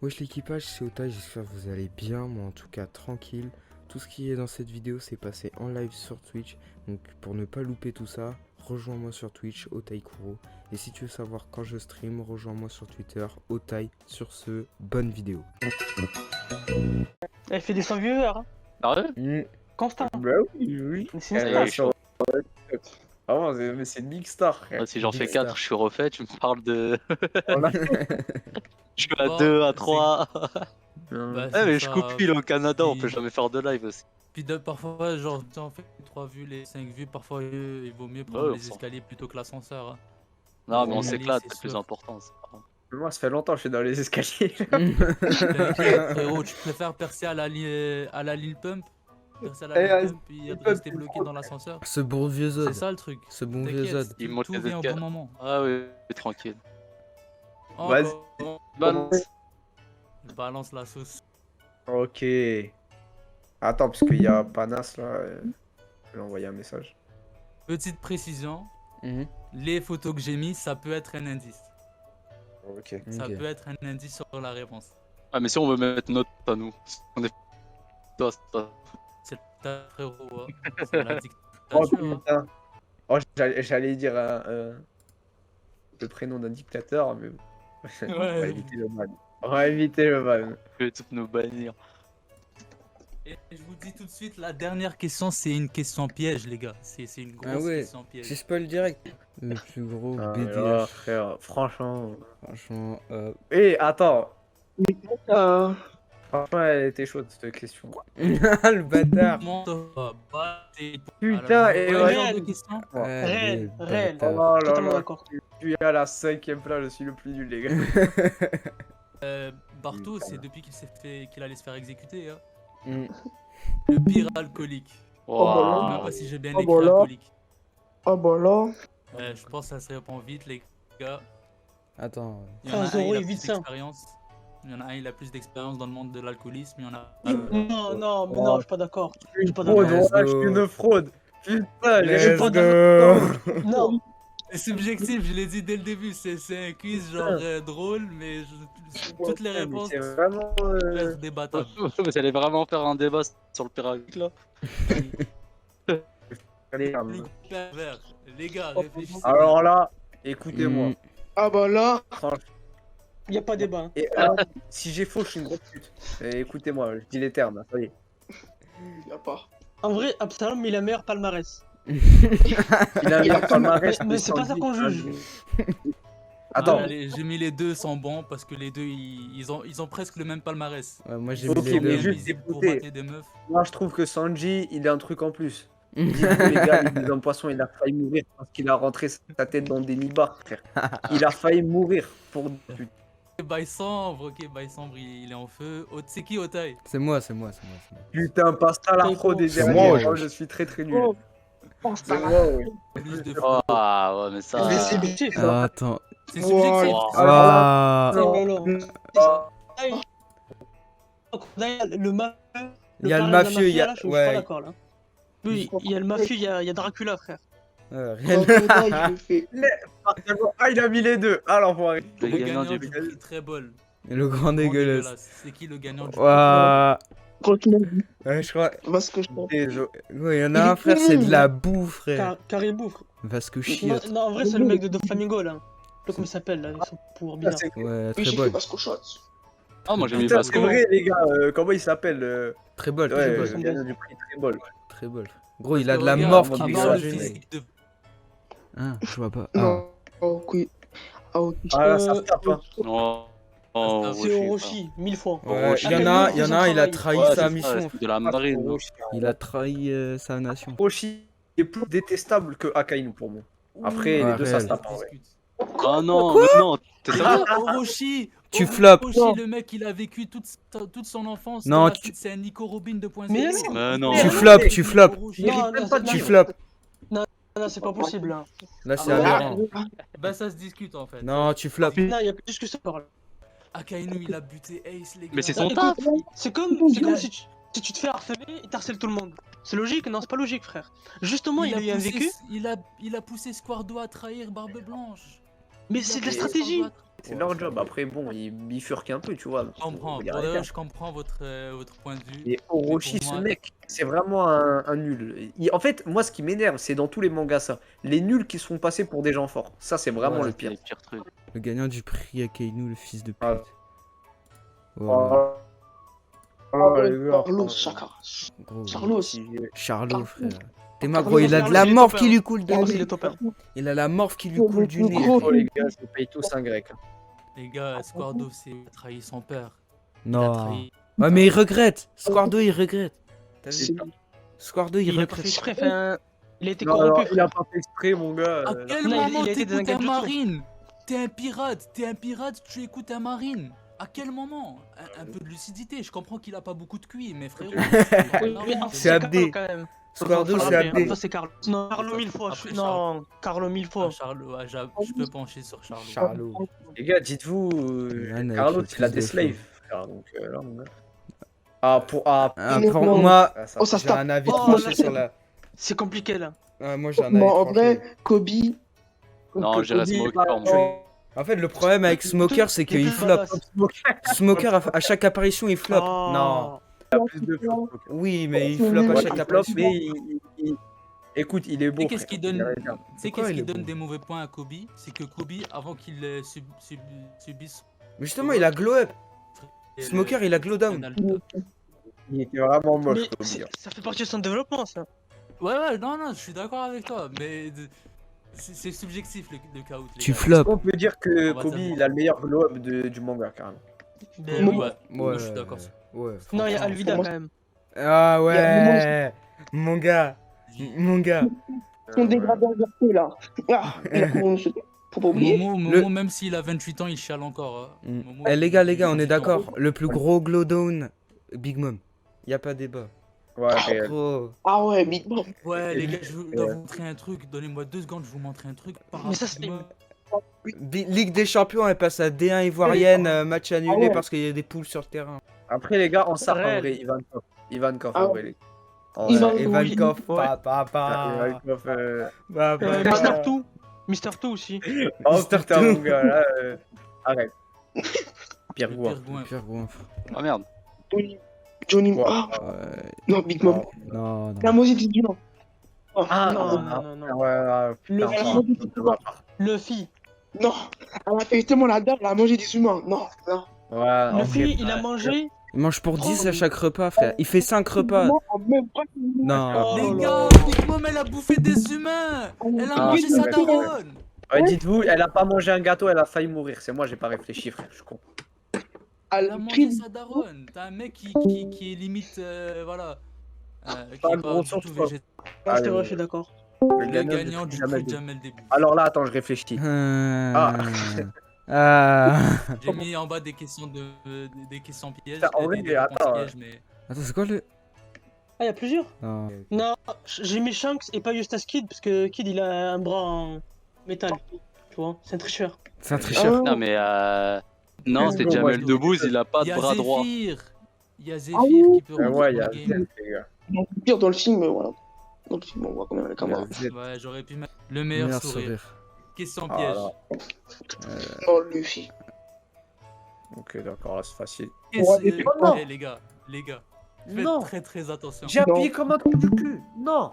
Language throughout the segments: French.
Wesh l'équipage, c'est Otai, j'espère que vous allez bien, moi en tout cas tranquille. Tout ce qui est dans cette vidéo c'est passé en live sur Twitch, donc pour ne pas louper tout ça, rejoins-moi sur Twitch, Otai Kuro. Et si tu veux savoir quand je stream, rejoins-moi sur Twitter, Otai. Sur ce, bonne vidéo. Elle fait des 100 viewers, hein. Sérieux? Constant. Bah oui, oui. Mais c'est une Elle star. est sur- Vraiment, mais c'est une big star, frère. Ouais, si j'en Big fais Star. 4, je suis refait, tu me parles de. Voilà. Je suis à Bon, 2, à c'est- 3. Non. Bah, Ouais, c'est mais je ça. coupe pile au Canada, on Puis- peut jamais faire de live aussi. Puis parfois, genre, tu sais, on fait les 3 vues, les 5 vues, parfois il vaut mieux prendre Ouais, les on s'en- escaliers plutôt que l'ascenseur. Hein. Non, mais on Oui, s'éclate, c'est c'est plus sûr. important. c'est pas grave. Moi, ça fait longtemps que je suis dans les escaliers. T'inquiète, frérot, tu préfères percer à la ligne pump, percer à la ligne pump, puis ligne pump, rester c'est bloqué trop, dans l'ascenseur. Ce bon vieux C'est Zod, ça le truc. ce bon vieux T'inquiète, Zod. Il tout, monte tout les vient au escaliers. bon moment. Ah oui, tranquille. Vas-y. Encore, je balance la sauce. Ok. Attends, parce qu'il y a Panas là. Je vais envoyer un message. Petite précision, Mhm. les photos que j'ai mis, ça peut être un indice. Ok. Ça Ok. peut être un indice sur la réponse. Ah, mais si on veut mettre notre à nous, on est. Toi, c'est pas- C'est ta frérot, hein. C'est la Oh dictature. hein. putain. Oh, j'allais dire le prénom d'un dictateur, mais on va Ouais. éviter le ban. On va éviter le ban. Je vais tout nous bannir. Et je vous dis tout de suite, la dernière question, c'est une question piège, les gars. C'est une grosse Ah ouais, question c'est piège. spoil direct. Le plus gros Ah, BDH, là, frère, franchement. franchement. Eh, attends. Euh, Franchement, elle était chaude cette question. Le bâtard. Comment ça va battre Putain, Alors, et ouais, ouais. genre de question. Réel, réel. Oh bâtard. là Totalement là, d'accord. je suis à la 5ème place, je suis le plus nul, les gars. Barto, c'est depuis qu'il allait se faire exécuter. Hein. Mm. Le pire alcoolique. Je sais même Waouh. pas si j'ai bien Oh, écrit bah là. alcoolique. Ah bah là. Je pense que ça se répond vite, les gars. Attends. Il y en a Ah, un, Zoro il a est plus vite sain. d'expérience. Il y en a un, il a plus d'expérience dans le monde de l'alcoolisme. Il y en a Non, non, mais non, je suis pas d'accord. Je suis pas Fraude, d'accord. Let's voilà, je go. suis une fraude. Putain, j'ai Let's pas go. Non, C'est subjectif, je l'ai dit dès le début. C'est un quiz genre drôle, mais toutes les réponses C'est vraiment. peuvent être débattables. Vous allez vraiment faire un débat sur le pyramide là? Allez, Plus pervers. Les gars, réfléchissez. alors là, écoutez-moi. Mm. ah bah là. Franchement. Y a pas débat. Hein. Et alors, si j'ai faux, je suis une grosse pute. Et écoutez-moi, je dis les termes, ça y est. Y a pas. En vrai, Absalom, il a meilleur palmarès. Il a un meilleur palmarès. Mais c'est pas ça qu'on juge. Attends, Allez, j'ai mis les deux sont bons parce que les deux ils ont presque le même palmarès. Ouais, moi j'ai Ok, mis les mais deux. juste Visible pour écoutez. mater des meufs. moi je trouve que Sanji, il a un truc en plus. Dites-vous, les gars, les hommes poissons, il a failli mourir parce qu'il a rentré sa tête dans des nibards, frère. Il a failli mourir pour. Bail sombre, ok, Bail sombre, il est en feu. C'est qui Otai? C'est moi, c'est moi. Putain, pasta la fraude des C'est derniers. moi, Moi, wesh. je suis très très nul. Oh, C'est moi, oui. Plus de Oh, ouais, mais ça. c'est subjectif. Ah, attends. C'est subjectif. Wow. Ah. Oh là là. Ah, Le mafieux. Il y a le parrain de la mafieux, il y a- mafia, là, je suis ouais. pas d'accord là. Oui, il y a le mafieux, il y a Dracula, frère. Rien. Ah, il a mis les deux. Ah, l'enfoiré. Le Le gagnant gagnant du. du prix très bol. Le grand dégueulasse. C'est qui le gagnant du Waouh. Franchement, Ouais, je crois. Vasco, je Ouais, il y en a un, frère, c'est de la boue, frère. Caribou. Vasco Non, chiotte. non, en vrai, c'est le mec de Flamingo là. Je sais pas comment il s'appelle là, ils sont pour bizarre. Ouais, très bol. Ah, moi j'ai mis Putain, c'est Vasco. vrai, les gars. Comment il s'appelle Très bol, Ouais, très le bol. gagnant du prix très bol. Très bol. Gros, il a de la Regarde, morve à qui lui part sort le du nez. physique de- Hein, je vois pas. Ah. Non, ok. Ah, ok. Ah, là, ça se tape, hein. Oh, oh, C'est Orochi, 1000 fois. Ouais, Orochi. il y en a un, il a travail. trahi Ouais, sa c'est ça, mission. c'est de la marine. hein. Il a trahi sa nation. Orochi est plus détestable que Akainu pour moi. Après, Ouais, les deux, ça se réel. tape en vrai. Discute. Ah non, mais non, t'es sérieux? Orochi Tu Orochi, floppes. le mec, il a vécu toute son enfance. Non, dans la tu- suite, c'est un Nico Robin 2.0. Mais Mais non. Tu floppes, tu floppes. Orochi. Non, non, Tu non, floppes. non, c'est pas possible là. Là, c'est Ah ouais. aberrant. Bah ça se discute en fait. Non, tu floppes. Non, il y a plus de discussion par là. Akainu, il a buté Ace, les gars. Mais c'est son Écoute, taf. C'est comme si tu te fais harceler et t'harcèles tout le monde. C'est logique? Non, c'est pas logique, frère. Justement, il a eu un vécu. Il a poussé Squardo à trahir Barbe Blanche. Mais c'est de la Il a stratégie. C'est leur job. Après, bon, ils bifurquent un peu, tu vois. Je comprends. Faut dire Pour la de vrai, vérité. je comprends votre point de vue. Et Orochi, pour ce moi- mec, c'est vraiment un nul. En fait, moi, ce qui m'énerve, c'est dans tous les mangas, ça. Les nuls qui se font passer pour des gens forts. Ça, c'est vraiment Ouais, le C'est pire. les pires trucs. Le gagnant du prix Akainu, le fils de pute. Ah. Ouais, Carlos, Chaka. gros. Carlos. Charlot, frère. T'es Carlos, gros, il a de Carlos, la il est morve top qui un. lui coule de Carlos, nez. il est top un. Il a la morve qui lui Le coule du plus nez. gros. Oh, les gars, je paye tous un grec. Les gars, Squardo, c'est il a trahi son père. Il a Non. trahi. Ouais, mais il regrette. Squardo, il regrette. T'as vu C'est- Squardo, il Il a pas fait regrette. exprès, enfin, il a été Non, corrompu, alors, il a frère. pas fait exprès, mon gars. À quel Non, moment il a été dans un t'écoutes un genjutsu. marine? T'es un pirate, tu écoutes un marine. À quel moment? Un peu de lucidité. Je comprends qu'il a pas beaucoup de QI, mais frérot. Oui, mais enfin, C'est Abdé. Carlo, quand même. Squardo, Faut c'est l'appeler, Abdé. enfin, c'est Carlo. Non, Carlo mille fois. Après, Non, Carlo mille fois. Ah, Charlot, ah, je peux pencher sur Charlot. Charlot. Les gars, dites-vous, Yann avec Carlos, le il a plus des de slaves. frère, donc, là, mon gars. Ah, pour. Ah, Ah, Non, pour non. moi, ça, Oh, ça se j'ai tape. un avis Oh, tranché là, sur la. C'est compliqué, là. Moi, j'ai un avis Bon, en tranché. vrai, Kobe. Non, j'irais Smoker, moi. En fait, le problème avec Smoker, c'est qu'il plus flop. badass. Smoker, à chaque apparition, il flop. Oh. Non. Il a plus de flow. Oui, mais il Ouais, flop à ouais, chaque Il flop, apparition. mais Écoute, il est beau. Tu sais qu'est-ce frère. qui donne, Il a- tu sais Pourquoi qu'est-ce il qui est donne bon des mauvais points à Kobe? C'est que Kobe, avant qu'il subisse. Mais justement, il a glow up. Smoker, il a glow down. Il était vraiment moche, Mais Kobe. ça fait partie de son développement, ça. Ouais, non, je suis d'accord avec toi, mais c'est subjectif le caout. les Tu gars. flops. On peut dire que On va Kobe, dire- il a le meilleur glow-up du manga, carrément. Mais Moi- ouais, moi, je suis d'accord. Ouais. Non, il y a franchement. Alvida, Moi- quand même. Ah Il y ouais. Mon gars. Mon gars. Son dégradé inversé, là. Ah, il a commencé. Faut pas oublier. Momo, même s'il a 28 ans, il chiale encore. hein. Mm. Momo, Eh les gars, on est 28 ans. d'accord. Le plus gros glow down, Big Mom. Y a pas débat. Ouais, réel. Gros. Ah ouais, Big Mom. Ouais, les gars, je dois vous montrer un truc. Donnez-moi 2 secondes, je vous montrer un truc. Mais ça, c'est- Ligue des Champions, elle passe à D1 ivoirienne, match annulé Ah ouais. parce qu'il y a des poules sur le terrain. Après, les gars, en ça, en Réel. vrai, Ivankov, Ah en vrai. les- En Ivan- vrai, Ivankov, Ouais. papa. Ivankov, Papa. Mister Two. Mister Two aussi. Oh Mister putain, Two. mon gars, là, arrête. Pire Le goût. pire goût. Pire goinfre. Ah merde. Johnny. Ouais. Ah, Ouais. non, Big Mom. Non, La non. musique du nom. Oh, Ah, Non, ah, non, non, ah, non. ouais, Le putain, fille. fille. Le fille. Non. Elle a fait justement la dame, elle a mangé des humains. Non, non. Ouais, en Le vrai, fille, il a mangé. Il mange pour 10 à chaque repas, frère. Il fait 5 repas. Non, même pas. Non. Oh Les là gars, là. Big Mom, elle a bouffé des humains. Elle a Ah, mangé c'est sa vrai. daronne. Ouais, dites-vous, elle a pas mangé un gâteau, elle a failli mourir. C'est moi, j'ai pas réfléchi, frère, je suis con. Elle Elle a a mangé pris. sa daronne. T'as un mec qui est limite, voilà. Qui Pas est de pas gros du sens, tout quoi. végétal. Ah, c'est Allez, vrai, je suis d'accord. Le gagnant gagnant du jamais prix dit. Jamel Début. Alors là, attends, je réfléchis. Ah. Ah. J'ai mis en bas des questions des questions pièges. Putain, en vrai, des réponses attends, pièges, mais Attends, c'est quoi le. Ah, il y a plusieurs. Non. Non, j'ai mis Shanks et pas Eustace Kid parce que Kid il a un bras en métal. Tu vois, c'est un tricheur. C'est un tricheur. Ah, Non, mais non, c'est Moi, Jamel je- Debbouze, il a pas il y de a bras droit. Zéphyr. Il y a Ah Zéphyr oui. qui peut rentrer Ouais, il y dans a le game. Z, les gars. Donc, pire dans le film, voilà. Dans le film, on voit quand même la Il y a caméra. Z. Ouais, j'aurais pu mettre le meilleur sourire. Question Ah, piège. là. Oh, Luffy. Ok, d'accord, là, c'est facile. Question- Oh non. Eh, les gars, faites Non. très attention. J'ai appuyé comme un trou du cul. Non.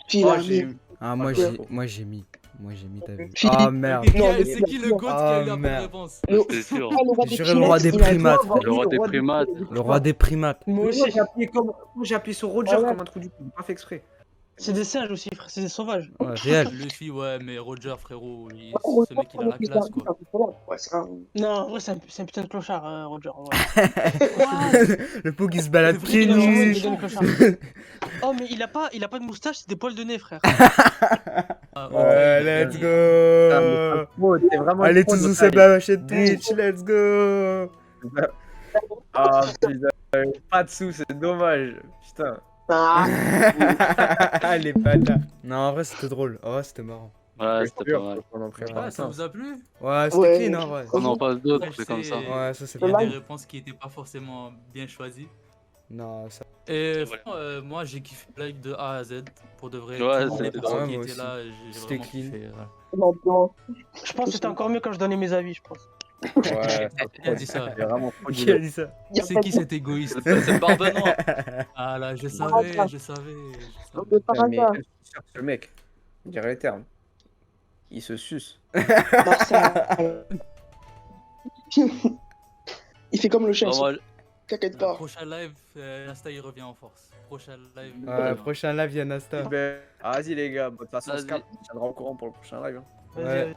Puis Oh, il a j'ai mis. Ah, moi j'ai mis. t'as vu. Philippe. Ah merde. Ok, Non, c'est qui le goat qui a eu la bonne merde. réponse? Le C'est sûr. Ah, le roi des J'irai le roi des primates, il a- primates. Le roi des primates. Le roi des primates. Moi Moi, aussi. j'ai appuyé sur Roger Ah ouais. comme un trou du cul. J'ai pas fait exprès. C'est des singes aussi, frère, c'est des sauvages. Ouais, réel. Luffy, ouais, mais Roger, frérot, Oh, ce mec, il a la classe, quoi. Ouais, c'est un. Non, en vrai, c'est un putain de clochard, Roger. en vrai. Le pot qui se balade Le pieds Il a vraiment une nus. dégaine de clochard. Oh, mais il a pas de moustache, c'est des poils de nez, frère. Ah, ok, Ouais, il let's a go. Oh, t'es vraiment Allez une pro tous de vous taille. abonner à la chaîne Twitch, let's go. Ah putain, pas de sous, c'est dommage. Putain. Ah, Les bâtards. Non, en vrai c'était drôle, en vrai c'était marrant. Ouais, c'était pas mal. On en gagné. prépare Ouais, ça ça. vous a plu? Ouais, c'était Ouais. clean en vrai. On en passe d'autres, Ouais, c'est comme ça. c'est- Ouais, ça c'est Il y pas a mal. des réponses qui n'étaient pas forcément bien choisies. Non, ça. Et Voilà. moi j'ai kiffé le live de A à Z pour de vrai. Ouais, Toutes les c'était personnes drôle. qui Ouais, moi étaient là, j'ai C'était vraiment clean. kiffé. Voilà. L'ambiance. Je pense que c'était encore mieux quand je donnais mes avis, je pense. Ouais, Qui a dit ça? j'ai vraiment trop Qui a dit. dit ça? Y a C'est pas qui de- cet égoïste? C'est Barbe Noire. Ah là, je Par savais, hasard. je savais. De par Mais hasard. je cherche le mec, je dirais les termes. Il se suce. Marcel. Il fait comme le chien, Vraiment, t'inquiète Le pas. prochain live, Nasta il revient en force. Prochain live. Ouais, prochain live, Yanasta. Ben, vas-y les gars, de toute façon, on se Vas-y. capte. On tiendra au courant pour le prochain live. hein. Vas-y, Ouais. vas-y.